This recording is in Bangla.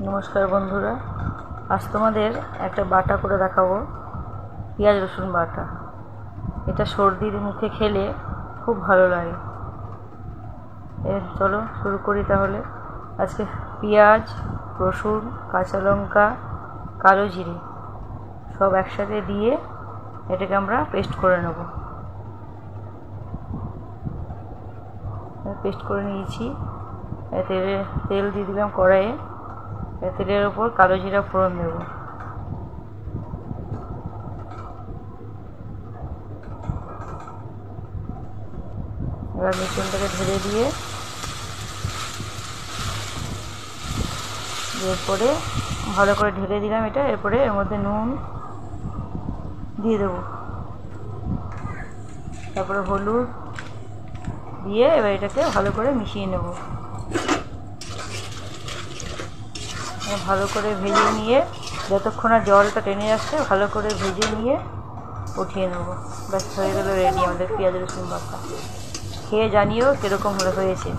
নমস্কার বন্ধুরা, আজ তোমাদের একটা বাটা করে দেখাবো, পেঁয়াজ রসুন বাটা। এটা সর্দির মুখে খেলে খুব ভালো লাগে। চলো শুরু করি তাহলে। আজকে পেঁয়াজ, রসুন, কাঁচা লঙ্কা, কালো জিরে সব একসাথে দিয়ে এটাকে আমরা পেস্ট করে নেব। পেস্ট করে নিয়েছি। তেল দিয়ে দিলাম কড়াইয়ে। তেলের ওপর কালো জিরা ফোড়ন দেব। এবার মিশ্রণটাকে ঢেলে দিয়ে এরপরে ভালো করে ঢেলে দিলাম এটা। এরপরে এর মধ্যে নুন দিয়ে দেবো, তারপরে হলুদ দিয়ে এবার এটাকে ভালো করে মিশিয়ে নেব। ভালো করে ভেজে নিয়ে যতক্ষণ আর জলটা টেনে যাচ্ছে ভালো করে ভেজে নিয়ে উঠিয়ে নেব। ব্যাস হয়ে গেল রেডি আমাদের পেঁয়াজ রসুন বাটা। খেয়ে জানিও কীরকম হয়েছে।